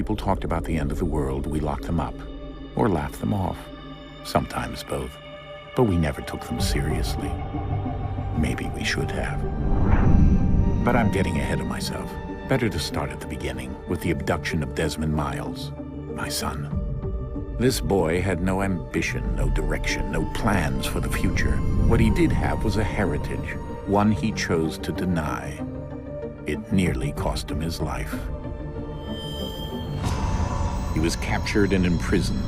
people talked about the end of the world, we locked them up, or laughed them off. Sometimes both. But we never took them seriously. Maybe we should have. But I'm getting ahead of myself. Better to start at the beginning, with the abduction of Desmond Miles, my son. This boy had no ambition, no direction, no plans for the future. What he did have was a heritage, one he chose to deny. It nearly cost him his life. He was captured and imprisoned.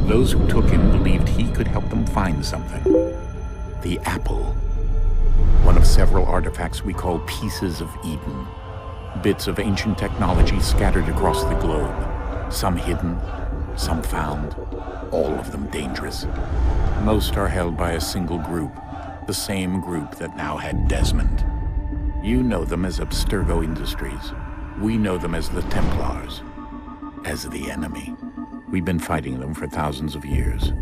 Those who took him believed he could help them find something. The apple. One of several artifacts we call pieces of Eden. Bits of ancient technology scattered across the globe. Some hidden, some found, all of them dangerous. Most are held by a single group, the same group that now had Desmond. You know them as Abstergo Industries. We know them as the Templars, as the enemy. We've been fighting them for thousands of years,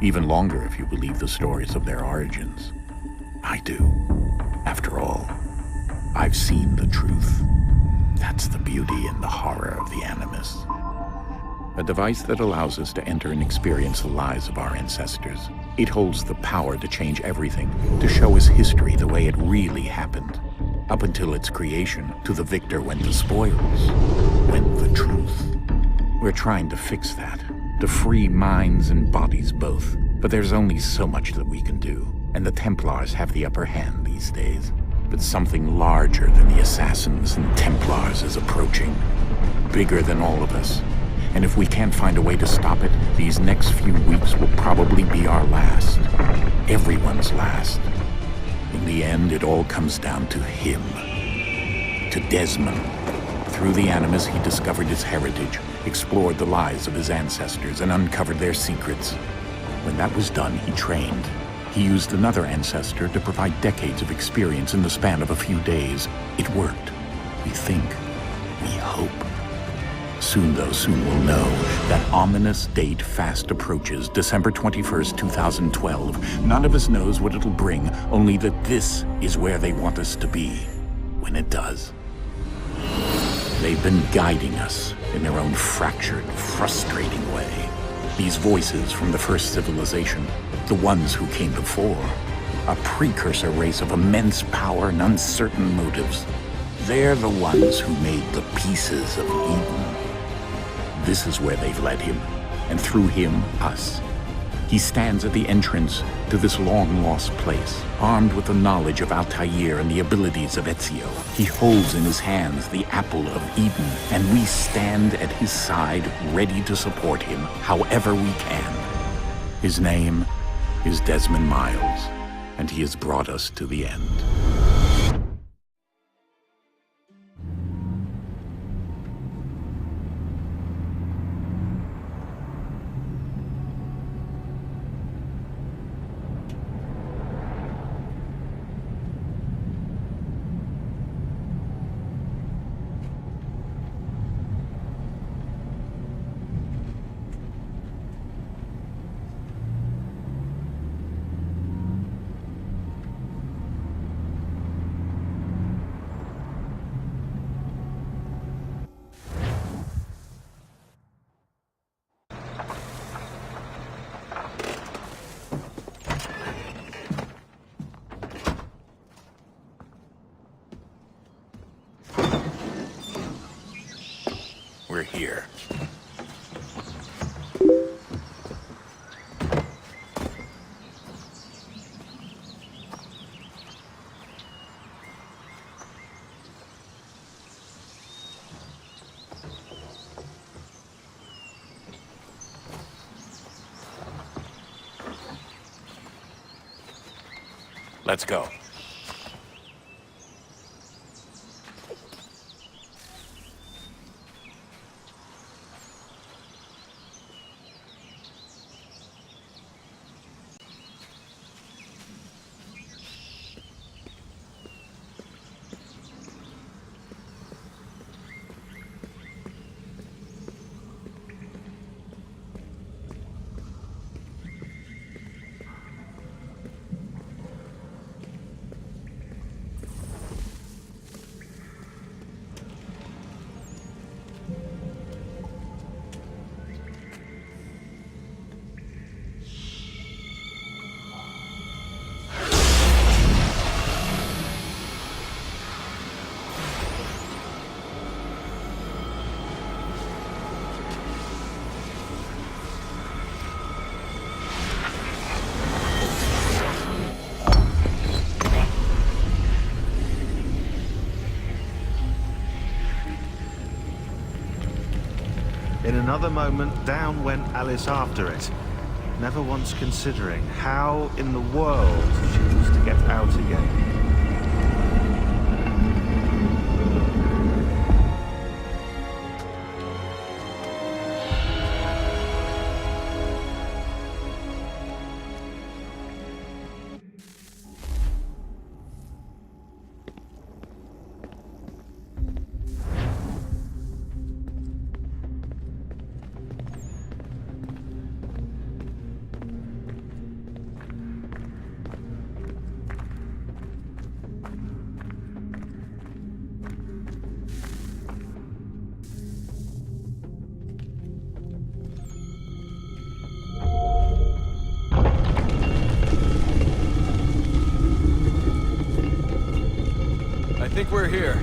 even longer if you believe the stories of their origins. I do. After all, I've seen the truth. That's the beauty and the horror of the Animus. A device that allows us to enter and experience the lives of our ancestors. It holds the power to change everything, to show us history the way it really happened. Up until its creation, to the victor went the spoils, went the truth. We're trying to fix that, to free minds and bodies both. But there's only so much that we can do, and the Templars have the upper hand these days. But something larger than the Assassins and Templars is approaching, bigger than all of us. And if we can't find a way to stop it, these next few weeks will probably be our last. Everyone's last. In the end, it all comes down to him. To Desmond. Through the Animus, he discovered his heritage, explored the lives of his ancestors, and uncovered their secrets. When that was done, he trained. He used another ancestor to provide decades of experience in the span of a few days. It worked. We think. We hope. Soon, though, soon we'll know. That ominous date fast approaches, December 21st, 2012. None of us knows what it'll bring, only that this is where they want us to be, when it does. They've been guiding us in their own fractured, frustrating way. These voices from the first civilization, the ones who came before, a precursor race of immense power and uncertain motives. They're the ones who made the pieces of Eden. This is where they've led him, and through him, us. He stands at the entrance to this long-lost place, armed with the knowledge of Altair and the abilities of Ezio. He holds in his hands the apple of Eden, and we stand at his side, ready to support him however we can. His name is Desmond Miles, and he has brought us to the end. We're here. Let's go. In another moment, down went Alice after it, never once considering how in the world she was to get out again. I think we're here.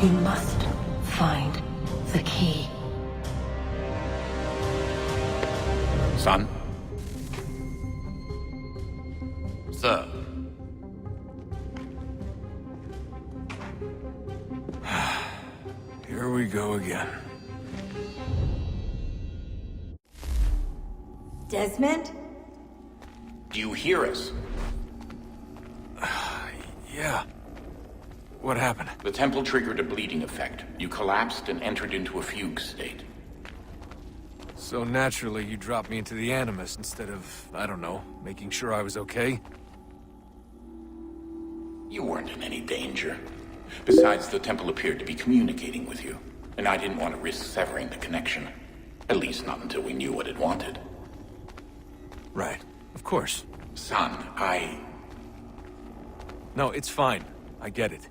You must find the key. Son? Sir. Here we go again. Desmond? Do you hear us? Yeah. What happened? The temple triggered a bleeding effect. You collapsed and entered into a fugue state. So naturally, you dropped me into the Animus instead of, I don't know, making sure I was okay? You weren't in any danger. Besides, the temple appeared to be communicating with you, and I didn't want to risk severing the connection. At least not until we knew what it wanted. Right. Of course. Son, No, it's fine. I get it.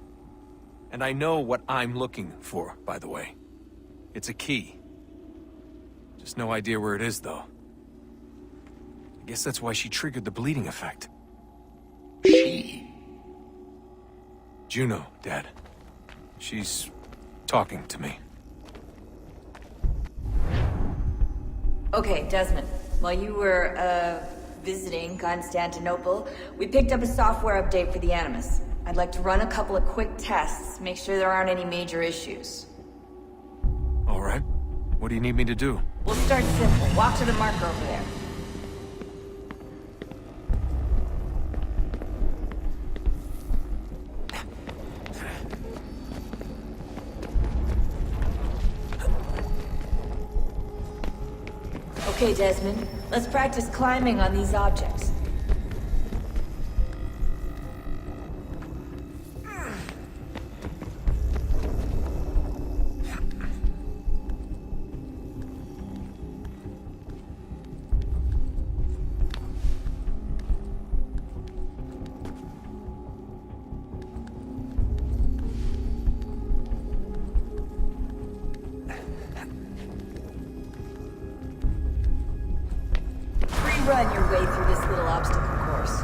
And I know what I'm looking for, by the way. It's a key. Just no idea where it is, though. I guess that's why she triggered the bleeding effect. She? Juno, Dad. She's talking to me. Okay, Desmond. While you were, visiting Constantinople, we picked up a software update for the Animus. I'd like to run a couple of quick tests, make sure there aren't any major issues. All right. What do you need me to do? We'll start simple. Walk to the marker over there. Okay, Desmond. Let's practice climbing on these objects. run your way through this little obstacle course.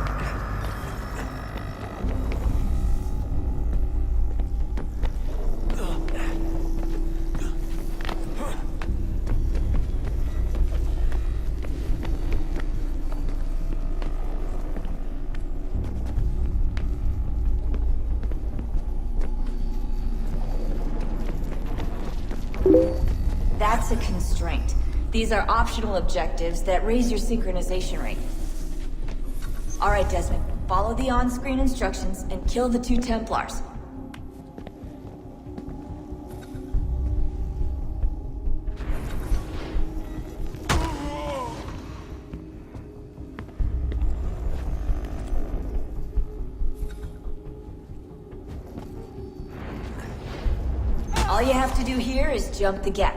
That's a constraint. These are optional objectives that raise your synchronization rate. Alright, Desmond. Follow the on-screen instructions and kill the 2 Templars. All you have to do here is jump the gap.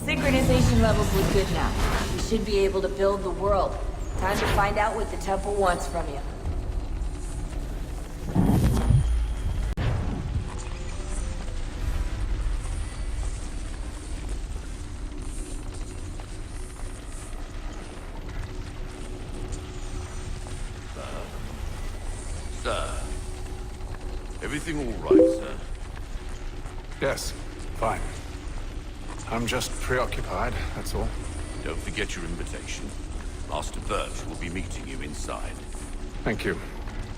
Synchronization levels look good now. We should be able to build the world. Time to find out what the temple wants from you. Sir. Everything all right, sir? Yes, fine. I'm just preoccupied, that's all. Don't forget your invitation. Master Birch will be meeting you inside. Thank you.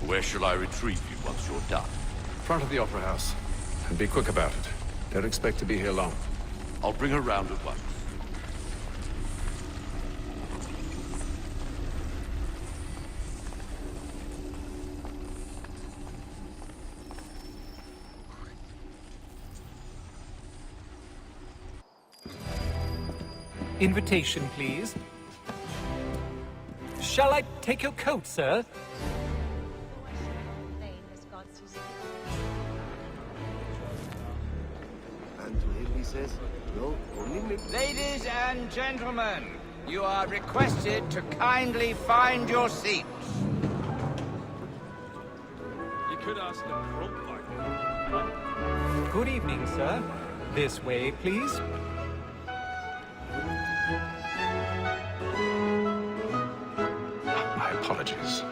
Where shall I retrieve you once you're done? Front of the Opera House. And be quick about it. Don't expect to be here long. I'll bring her round at once. Invitation, please. Shall I take your coat, sir? And he says, no, only me. Ladies and gentlemen, you are requested to kindly find your seats. You could ask the crump partner. Good evening, sir. This way, please. My apologies.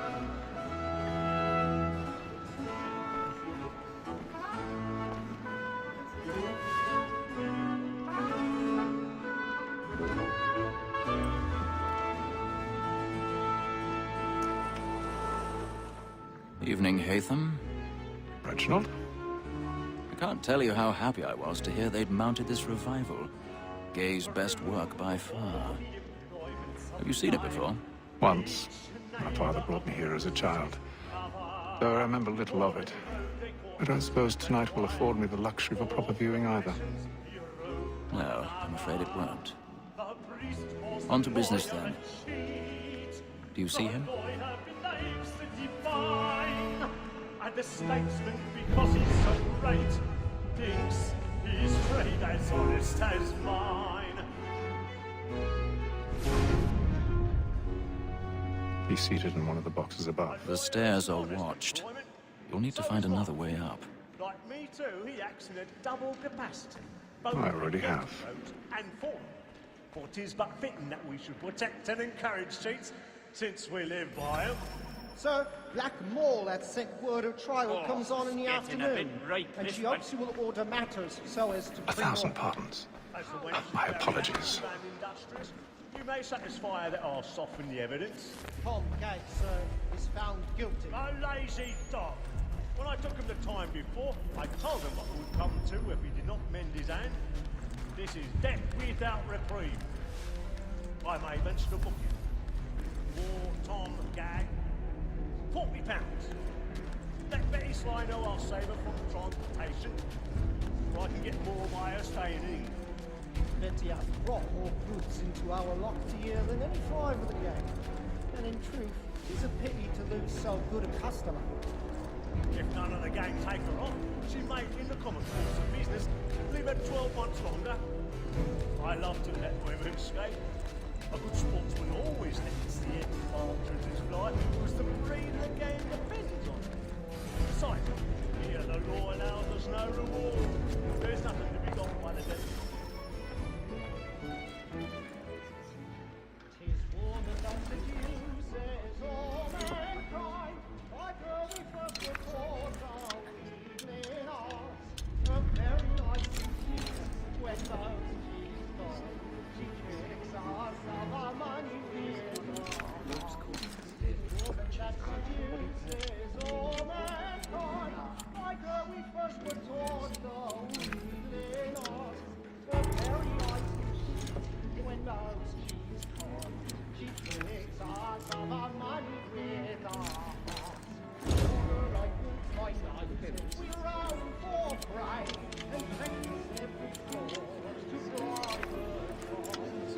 Evening, Hatham. Reginald? I can't tell you how happy I was to hear they'd mounted this revival. Gay's best work by far. Have you seen it before? Once. My father brought me here as a child. Though I remember little of it. I don't suppose tonight will afford me the luxury of a proper viewing either. No, I'm afraid it won't. On to business then. Do you see him? And the statesman, because he's so great, thinks his trade as honest as mine. He's seated in one of the boxes above. The stairs are watched. You'll need to find another way up. Like me too, he acts in a double capacity. I already have. And form. For 'tis but fitting that we should protect and encourage cheats, since we live by 'em. Sir, Black Mall had sent word of trial comes on in the afternoon. And she hopes you will order matters so as to... 1,000 pardons. My apologies. You may satisfy that I'll soften the evidence. Tom Gates, sir, is found guilty. A lazy dog. When I took him the time before, I told him what would come to if he did not mend his hand. This is death without reprieve. I may mention a book. War Tom Gag, £40. Let Betty Sly know I'll save her from transportation, so I can get more by her staying in. Betty has brought more goods into our locked here than any five of the gang. And in truth, it's a pity to lose so good a customer. If none of the gang take her on, she may, in the common course of business, leave her 12 months longer. I love to let women escape. A good sportsman always lets the end partridges fly, because the breed of the game depends on it. Besides, here the law allows us no reward. There's nothing to be got by the devil. Tis woman that seduces all mankind. Like her we first were taught our evening arts. Her very nice indeed, when those she's gone. She tricks us of our money with her heart. Tis woman that seduces all mankind. Like her we first were taught our evening arts. Her very nice indeed, when those she's gone. She tricks us of our money with her heart. Like my life, we run for pride and practice every course to drive her wrongs.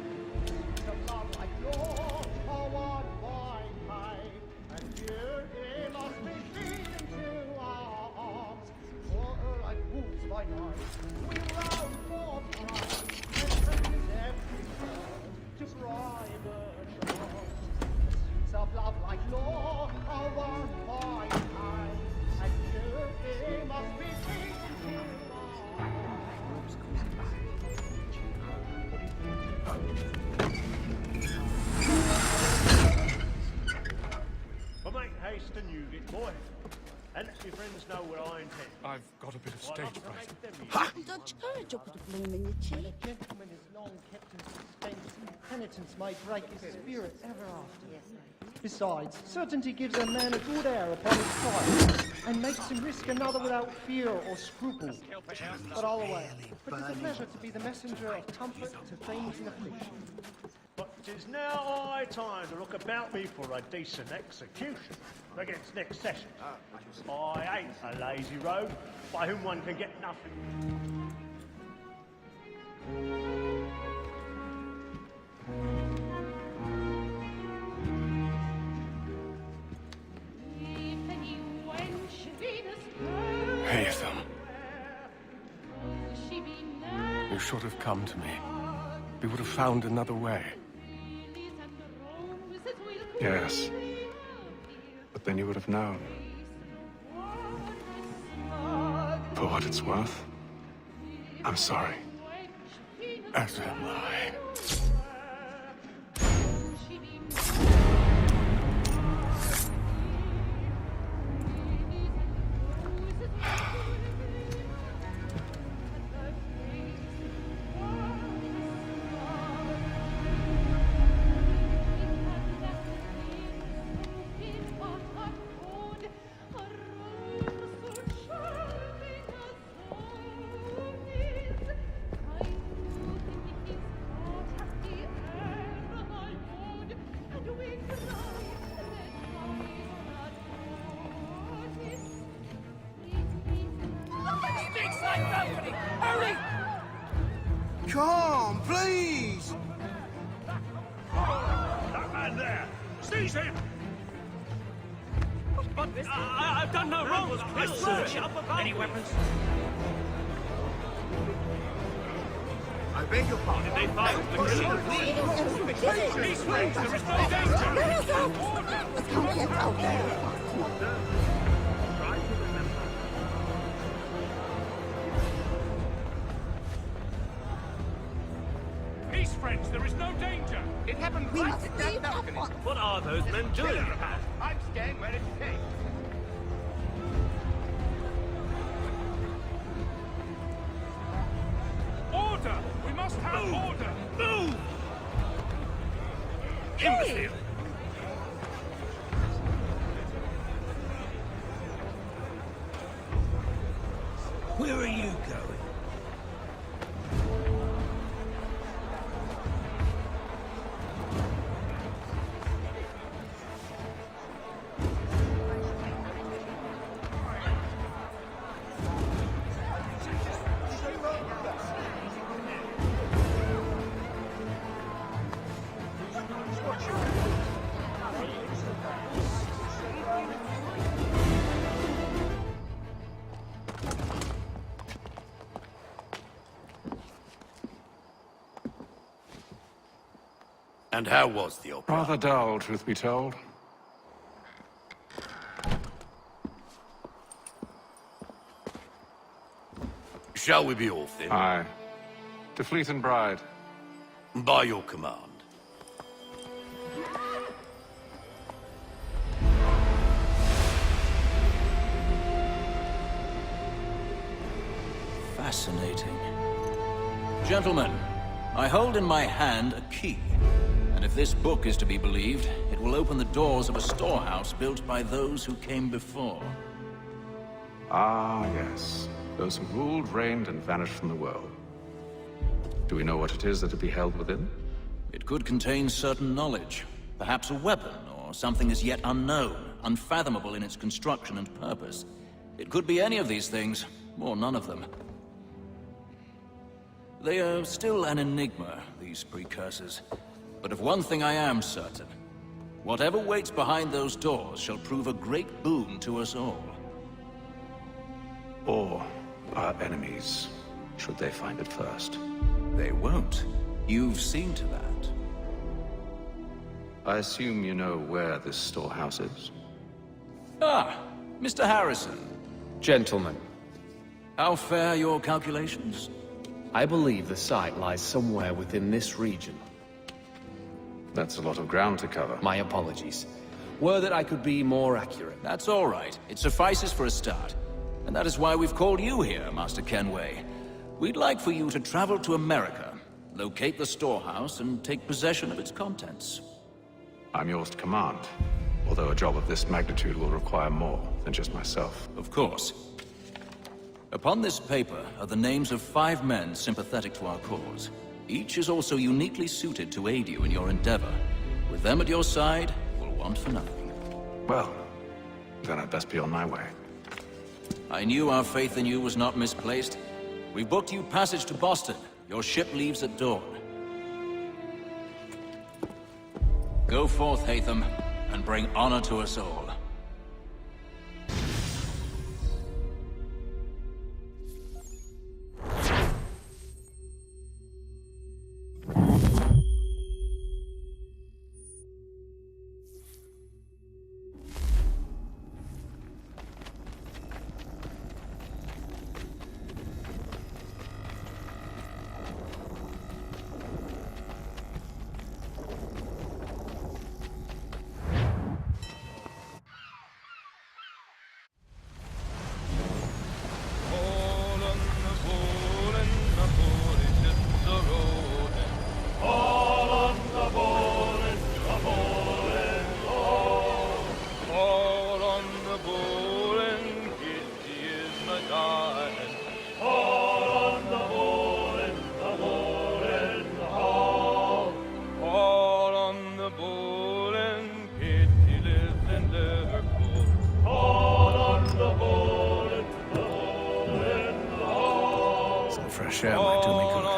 The love like yours are one fine night, and you must be feeding to our arms. For her like wolves by night, we run for pride and practice every course to drive her wrongs. The suits of love like law are one fine night, and you must be feeding to our arms. But make haste and use it, boy. And let your friends know what I intend. I've got a bit of I'll stage have to fright. make them Don't you courage up with the bloom in your cheek? A gentleman is long kept in suspense. Penitence may break his spirit ever after. Yes, Besides, certainty gives a man a good air upon his side, and makes him risk another without fear or scruple. But I'll away. But it's a pleasure to be the messenger of comfort to things in affliction. But 'tis now high time to look about me for a decent execution against next session. I ain't a lazy rogue by whom one can get nothing. Haytham. You should have come to me. We would have found another way. Yes. But then you would have known. For what it's worth, I'm sorry. As am I. Come, please! That man there! Seize him! I've done no wrong! I swear! Any weapons? I beg your pardon. Did they fire the killing? These friends, there is no danger! Peace, friends, there is no danger! It happened right at that balcony. What are those men doing? I'm staying where it takes. Order! We must have order! Move! Imbecile! Where are you going? And how was the opera? Rather dull, truth be told. Shall we be off then? Aye. To Fleet and Bride. By your command. Fascinating. Gentlemen, I hold in my hand a key. And if this book is to be believed, it will open the doors of a storehouse built by those who came before. Ah, yes. Those who ruled, reigned, and vanished from the world. Do we know what it is that would be held within? It could contain certain knowledge. Perhaps a weapon, or something as yet unknown, unfathomable in its construction and purpose. It could be any of these things, or none of them. They are still an enigma, these precursors. But of one thing I am certain. Whatever waits behind those doors shall prove a great boon to us all. Or our enemies, should they find it first. They won't. You've seen to that. I assume you know where this storehouse is? Ah, Mr. Harrison. Gentlemen, How fare your calculations? I believe the site lies somewhere within this region. That's a lot of ground to cover. My apologies. Were that I could be more accurate. That's all right. It suffices for a start. And that is why we've called you here, Master Kenway. We'd like for you to travel to America, locate the storehouse, and take possession of its contents. I'm yours to command, although a job of this magnitude will require more than just myself. Of course. Upon this paper are the names of 5 men sympathetic to our cause. Each is also uniquely suited to aid you in your endeavor. With them at your side, we'll want for nothing. Well, then I'd best be on my way. I knew our faith in you was not misplaced. We've booked you passage to Boston. Your ship leaves at dawn. Go forth, Hatham, and bring honor to us all. Fresh air might do me good.